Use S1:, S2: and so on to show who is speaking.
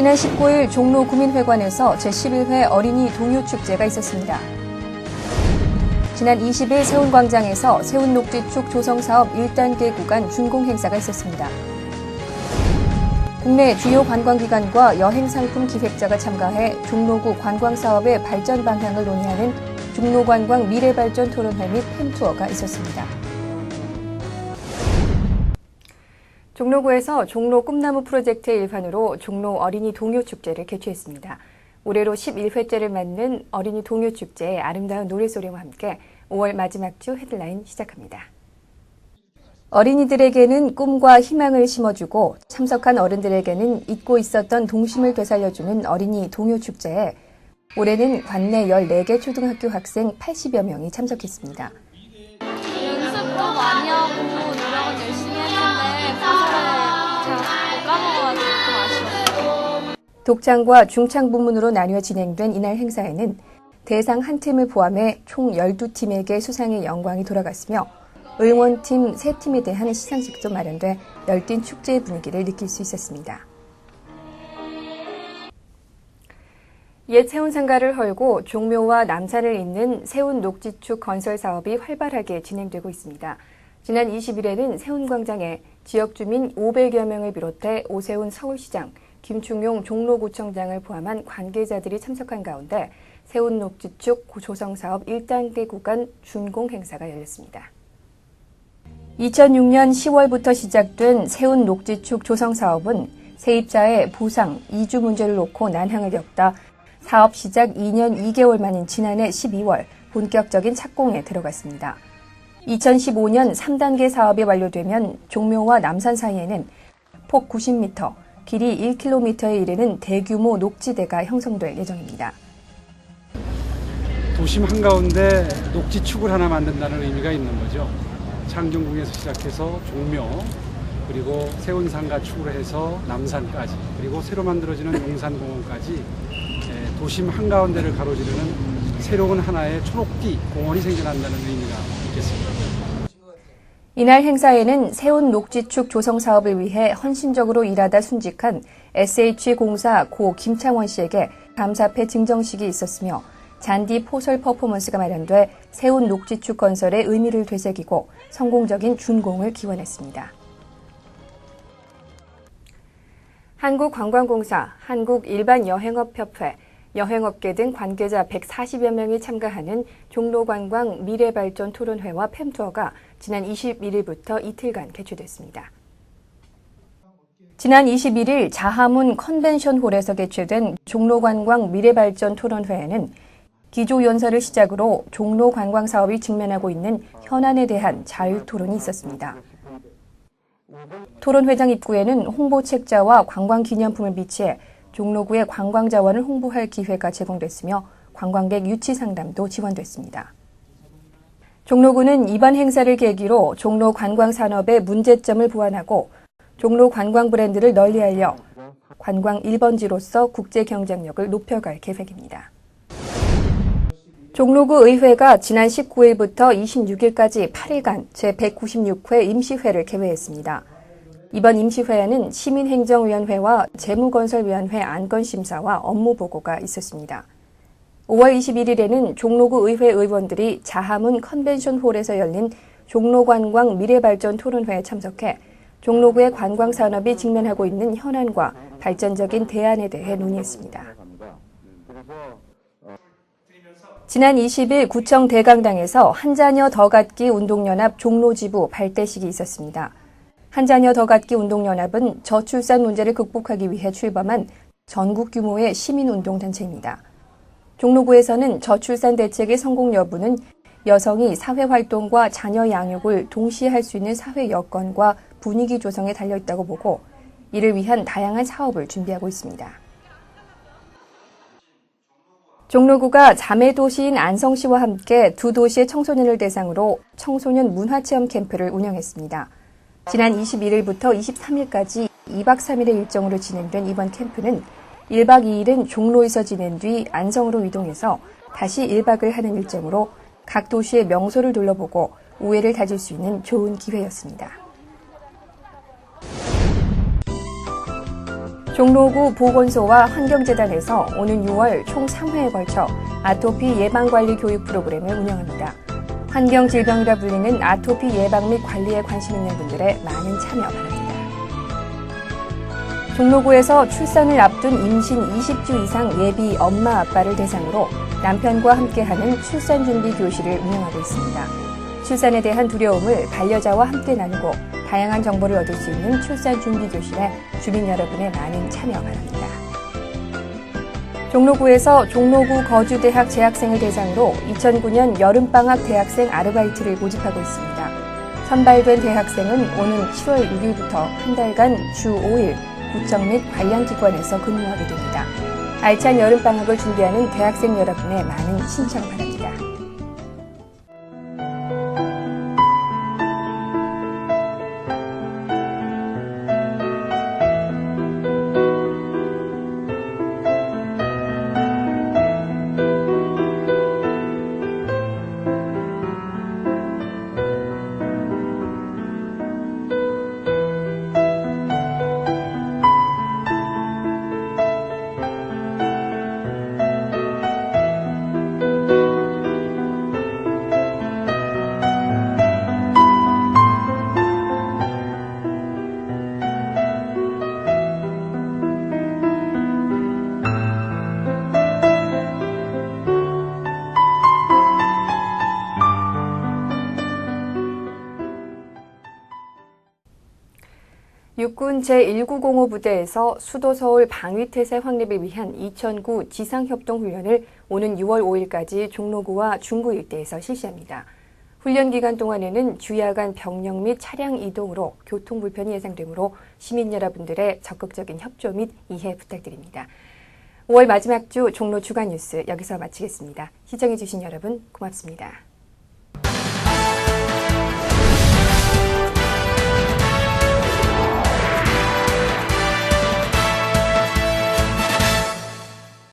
S1: 지난 19일 종로 구민회관에서 제11회 어린이 동요축제가 있었습니다. 지난 20일 세운광장에서 세운녹지축 조성사업 1단계 구간 준공 행사가 있었습니다. 국내 주요 관광기관과 여행상품 기획자가 참가해 종로구 관광사업의 발전 방향을 논의하는 종로관광 미래발전 토론회 및 팸투어가 있었습니다. 종로구에서 종로 꿈나무 프로젝트의 일환으로 종로 어린이 동요축제를 개최했습니다. 올해로 11회째를 맞는 어린이 동요축제의 아름다운 노래소리와 함께 5월 마지막 주 헤드라인 시작합니다. 어린이들에게는 꿈과 희망을 심어주고 참석한 어른들에게는 잊고 있었던 동심을 되살려주는 어린이 동요축제에 올해는 관내 14개 초등학교 학생 80여 명이 참석했습니다.
S2: 연습도 많이 하고 노력은 열심히 했는데 가사를 잘 못 까먹어가지고 좀 아쉬웠어요.
S1: 독창과 중창 부문으로 나뉘어 진행된 이날 행사에는 대상 한 팀을 포함해 총 12팀에게 수상의 영광이 돌아갔으며 응원팀 3팀에 대한 시상식도 마련돼 열띤 축제의 분위기를 느낄 수 있었습니다. 옛 세운상가를 헐고 종묘와 남산을 잇는 세운녹지축 건설 사업이 활발하게 진행되고 있습니다. 지난 20일에는 세운광장에 지역 주민 500여 명을 비롯해 오세훈 서울시장, 김충용 종로구청장을 포함한 관계자들이 참석한 가운데 세운녹지축 조성사업 1단계 구간 준공 행사가 열렸습니다. 2006년 10월부터 시작된 세운녹지축 조성사업은 세입자의 부상, 이주 문제를 놓고 난항을 겪다 사업 시작 2년 2개월 만인 지난해 12월 본격적인 착공에 들어갔습니다. 2015년 3단계 사업이 완료되면 종묘와 남산 사이에는 폭 90m, 길이 1km에 이르는 대규모 녹지대가 형성될 예정입니다.
S3: 도심 한가운데 녹지축을 하나 만든다는 의미가 있는 거죠. 창경궁에서 시작해서 종묘, 그리고 세운상가축으로 해서 남산까지, 그리고 새로 만들어지는 용산공원까지 도심 한가운데를 가로지르는 새로운 하나의 초록띠 공원이 생겨난다는 의미가 있겠습니다.
S1: 이날 행사에는 세운녹지축 조성 사업을 위해 헌신적으로 일하다 순직한 SH공사 고 김창원 씨에게 감사패 증정식이 있었으며 잔디 포설 퍼포먼스가 마련돼 세운녹지축 건설의 의미를 되새기고 성공적인 준공을 기원했습니다. 한국관광공사, 한국일반여행업협회, 여행업계 등 관계자 140여 명이 참가하는 종로관광 미래발전 토론회와 팸투어가 지난 21일부터 이틀간 개최됐습니다. 지난 21일 자하문 컨벤션홀에서 개최된 종로관광 미래발전 토론회에는 기조연설을 시작으로 종로관광사업이 직면하고 있는 현안에 대한 자유토론이 있었습니다. 토론회장 입구에는 홍보책자와 관광기념품을 비치해 종로구의 관광자원을 홍보할 기회가 제공됐으며 관광객 유치 상담도 지원됐습니다. 종로구는 이번 행사를 계기로 종로 관광산업의 문제점을 보완하고 종로 관광 브랜드를 널리 알려 관광 1번지로서 국제 경쟁력을 높여갈 계획입니다. 종로구 의회가 지난 19일부터 26일까지 8일간 제196회 임시회를 개회했습니다. 이번 임시회에는 시민행정위원회와 재무건설위원회 안건심사와 업무보고가 있었습니다. 5월 21일에는 종로구 의회 의원들이 자하문 컨벤션홀에서 열린 종로관광 미래발전 토론회에 참석해 종로구의 관광산업이 직면하고 있는 현안과 발전적인 대안에 대해 논의했습니다. 지난 20일 구청 대강당에서 한자녀 더 갖기 운동연합 종로지부 발대식이 있었습니다. 한자녀 더 갖기 운동연합은 저출산 문제를 극복하기 위해 출범한 전국 규모의 시민운동단체입니다. 종로구에서는 저출산 대책의 성공 여부는 여성이 사회활동과 자녀 양육을 동시에 할 수 있는 사회 여건과 분위기 조성에 달려있다고 보고 이를 위한 다양한 사업을 준비하고 있습니다. 종로구가 자매도시인 안성시와 함께 두 도시의 청소년을 대상으로 청소년 문화체험 캠프를 운영했습니다. 지난 21일부터 23일까지 2박 3일의 일정으로 진행된 이번 캠프는 1박 2일은 종로에서 지낸 뒤 안성으로 이동해서 다시 1박을 하는 일정으로 각 도시의 명소를 둘러보고 우애를 다질 수 있는 좋은 기회였습니다. 종로구 보건소와 환경재단에서 오는 6월 총 3회에 걸쳐 아토피 예방관리 교육 프로그램을 운영합니다. 환경질병이라 불리는 아토피 예방 및 관리에 관심 있는 분들의 많은 참여 바랍니다. 종로구에서 출산을 앞둔 임신 20주 이상 예비 엄마 아빠를 대상으로 남편과 함께하는 출산준비 교실을 운영하고 있습니다. 출산에 대한 두려움을 반려자와 함께 나누고 다양한 정보를 얻을 수 있는 출산준비 교실에 주민 여러분의 많은 참여 바랍니다. 종로구에서 종로구 거주대학 재학생을 대상으로 2009년 여름방학 대학생 아르바이트를 모집하고 있습니다. 선발된 대학생은 오는 7월 6일부터 한 달간 주 5일 구청 및 관련 기관에서 근무하게 됩니다. 알찬 여름방학을 준비하는 대학생 여러분의 많은 신청 바랍니다. 육군 제1905 부대에서 수도 서울 방위태세 확립을 위한 2009 지상협동훈련을 오는 6월 5일까지 종로구와 중구 일대에서 실시합니다. 훈련 기간 동안에는 주야간 병력 및 차량 이동으로 교통 불편이 예상되므로 시민 여러분들의 적극적인 협조 및 이해 부탁드립니다. 5월 마지막 주 종로 주간 뉴스 여기서 마치겠습니다. 시청해주신 여러분 고맙습니다.